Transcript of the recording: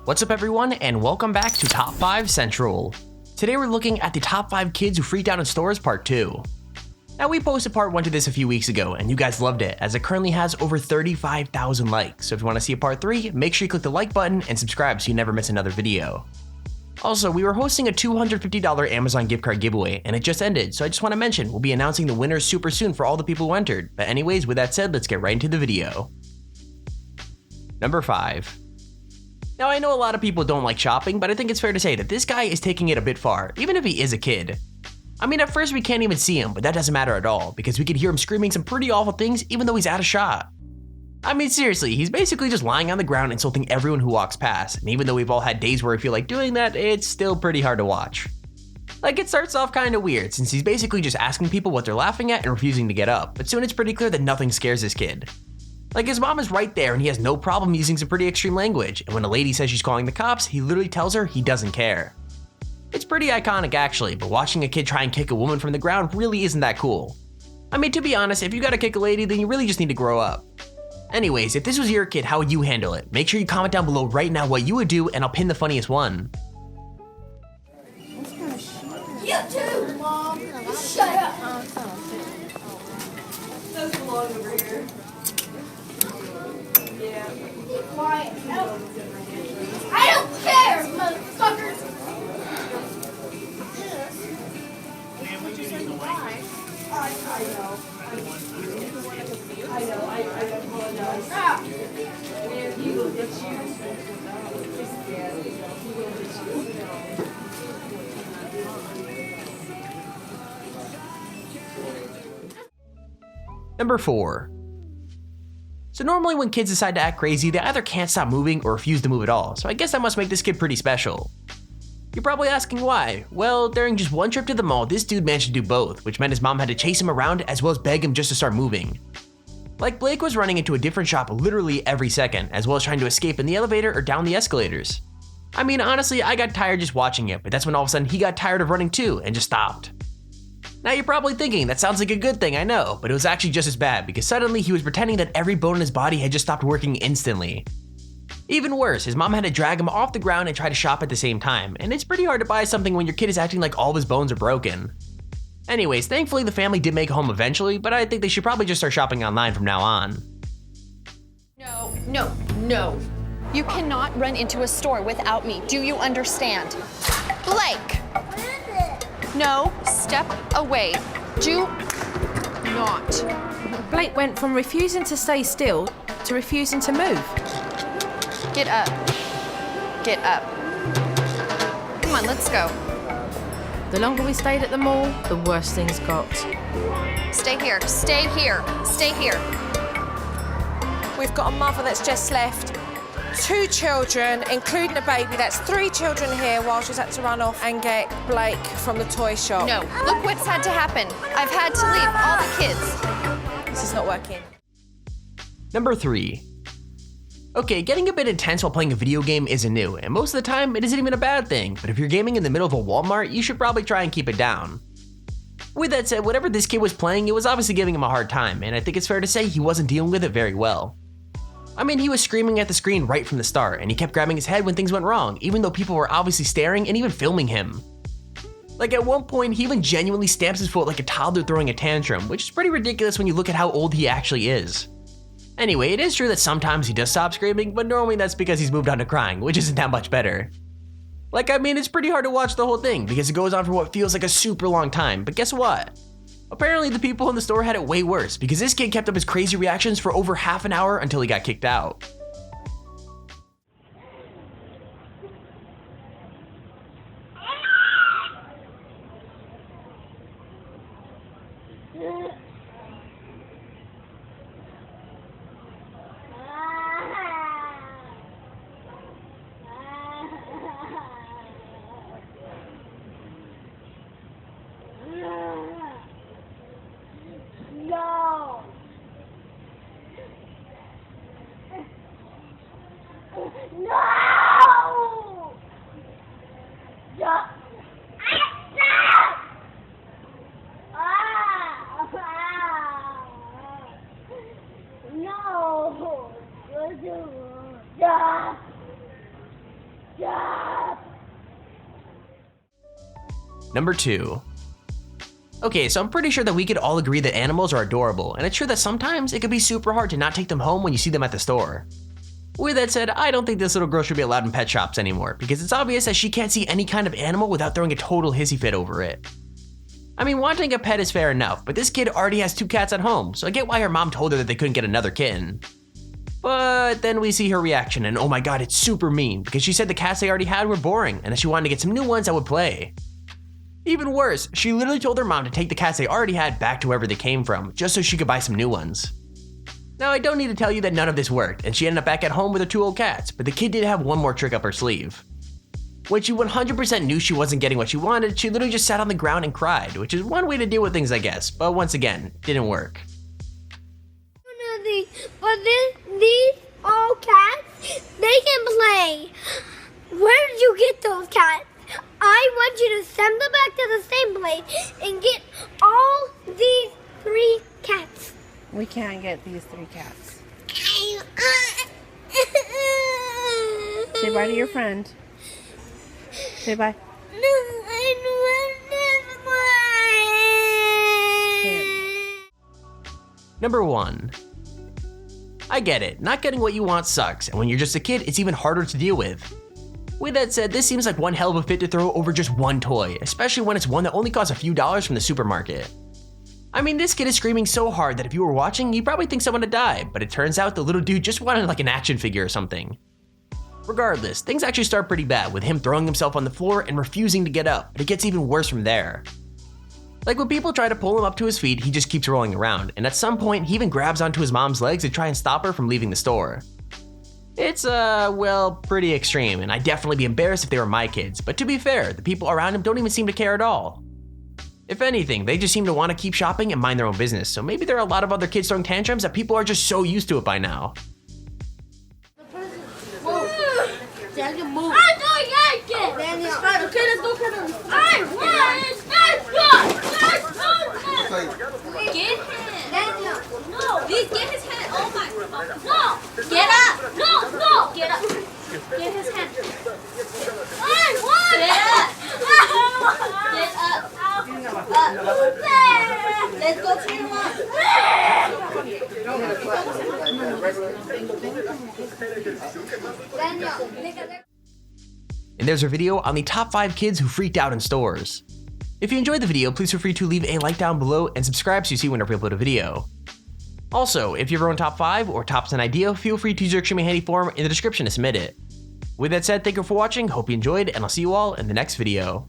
What's up everyone, and welcome back to Top 5 Central. Today we're looking at the top 5 kids who freaked out in stores part 2. Now we posted part 1 to this a few weeks ago and you guys loved it as it currently has over 35,000 likes. So if you want to see a part 3, make sure you click the like button and subscribe so you never miss another video. Also, we were hosting a $250 Amazon gift card giveaway and it just ended, so I just want to mention we'll be announcing the winners super soon for all the people who entered. But anyways, with that said, let's get right into the video. Number 5. Now I know a lot of people don't like shopping, but I think it's fair to say that this guy is taking it a bit far, even if he is a kid. I mean, at first we can't even see him, but that doesn't matter at all, because we could hear him screaming some pretty awful things even though he's out of shot. I mean seriously, he's basically just lying on the ground insulting everyone who walks past, and even though we've all had days where we feel like doing that, it's still pretty hard to watch. Like, it starts off kinda weird, since he's basically just asking people what they're laughing at and refusing to get up, but soon it's pretty clear that nothing scares this kid. Like, his mom is right there and he has no problem using some pretty extreme language, and when a lady says she's calling the cops, he literally tells her he doesn't care. It's pretty iconic actually, but watching a kid try and kick a woman from the ground really isn't that cool. I mean, to be honest, if you gotta kick a lady, then you really just need to grow up. Anyways, if this was your kid, how would you handle it? Make sure you comment down below right now what you would do, and I'll pin the funniest one. You too, Mom! Shut up! Those belong over here. Yeah. Be quiet. No. I don't care, motherfuckers! I know. I apologize. Ah! And he will get you. Yeah, he will get you. Number 4. So normally when kids decide to act crazy, they either can't stop moving or refuse to move at all, so I guess that must make this kid pretty special. You're probably asking why. Well, during just one trip to the mall, this dude managed to do both, which meant his mom had to chase him around as well as beg him just to start moving. Like, Blake was running into a different shop literally every second, as well as trying to escape in the elevator or down the escalators. I mean, honestly, I got tired just watching it, but that's when all of a sudden he got tired of running too and just stopped. Now you're probably thinking, that sounds like a good thing, I know, but it was actually just as bad because suddenly he was pretending that every bone in his body had just stopped working instantly. Even worse, his mom had to drag him off the ground and try to shop at the same time, and it's pretty hard to buy something when your kid is acting like all of his bones are broken. Anyways, thankfully the family did make it home eventually, but I think they should probably just start shopping online from now on. No. You cannot run into a store without me. Do you understand? Blake! No, step away. Do not. Blake went from refusing to stay still to refusing to move. Get up. Get up. Come on, let's go. The longer we stayed at the mall, the worse things got. Stay here. Stay here. Stay here. We've got a mother that's just left 2 children, including a baby. That's 3 children here while she's had to run off and get Blake from the toy shop. No, look what's had to happen. I've had to leave all the kids. This is not working. Number 3. Okay, getting a bit intense while playing a video game isn't new, and most of the time it isn't even a bad thing, but if you're gaming in the middle of a Walmart, you should probably try and keep it down. With that said, whatever this kid was playing, it was obviously giving him a hard time, and I think it's fair to say he wasn't dealing with it very well. I mean, he was screaming at the screen right from the start, and he kept grabbing his head when things went wrong, even though people were obviously staring and even filming him. Like, at one point, he even genuinely stamps his foot like a toddler throwing a tantrum, which is pretty ridiculous when you look at how old he actually is. Anyway, it is true that sometimes he does stop screaming, but normally that's because he's moved on to crying, which isn't that much better. Like, I mean, it's pretty hard to watch the whole thing because it goes on for what feels like a super long time, but guess what? Apparently the people in the store had it way worse because this kid kept up his crazy reactions for over half an hour until he got kicked out. No! Number 2. Okay, so I'm pretty sure that we could all agree that animals are adorable, and it's true that sometimes it could be super hard to not take them home when you see them at the store. With that said, I don't think this little girl should be allowed in pet shops anymore, because it's obvious that she can't see any kind of animal without throwing a total hissy fit over it. I mean, wanting a pet is fair enough, but this kid already has 2 cats at home, so I get why her mom told her that they couldn't get another kitten. But then we see her reaction, and oh my god, it's super mean, because she said the cats they already had were boring, and that she wanted to get some new ones that would play. Even worse, she literally told her mom to take the cats they already had back to wherever they came from, just so she could buy some new ones. Now, I don't need to tell you that none of this worked, and she ended up back at home with her 2 old cats, but the kid did have one more trick up her sleeve. When she 100% knew she wasn't getting what she wanted, she literally just sat on the ground and cried, which is one way to deal with things, I guess, but once again, didn't work. But these old cats, they can play. Where did you get those cats? I want you to send them back to the same place and get all these 3 cats. We can't get these 3 cats. Say bye to your friend. Say bye. No, I want this one. Number 1. I get it, not getting what you want sucks, and when you're just a kid, it's even harder to deal with. With that said, this seems like one hell of a fit to throw over just one toy, especially when it's one that only costs a few dollars from the supermarket. I mean, this kid is screaming so hard that if you were watching, you'd probably think someone had died, but it turns out the little dude just wanted like an action figure or something. Regardless, things actually start pretty bad with him throwing himself on the floor and refusing to get up, but it gets even worse from there. Like when people try to pull him up to his feet, he just keeps rolling around, and at some point, he even grabs onto his mom's legs to try and stop her from leaving the store. It's, well, pretty extreme, and I'd definitely be embarrassed if they were my kids, but to be fair, the people around him don't even seem to care at all. If anything, they just seem to want to keep shopping and mind their own business, so maybe there are a lot of other kids throwing tantrums that people are just so used to it by now. Daniel, move. I don't like it. Daniel. Okay, let's go, Kevin. I want. Let's go. Get him. Daniel. No, please get his hand. Oh my God. No. Get up. No. Get up. Get his hand. I want. Get up. Let's go to your mom. Daniel, And there's our video on the top 5 kids who freaked out in stores. If you enjoyed the video, please feel free to leave a like down below and subscribe so you see whenever we upload a video. Also, if you have your own top 5 or top 10 idea, feel free to use your extremely handy form in the description to submit it. With that said, thank you for watching, hope you enjoyed, and I'll see you all in the next video.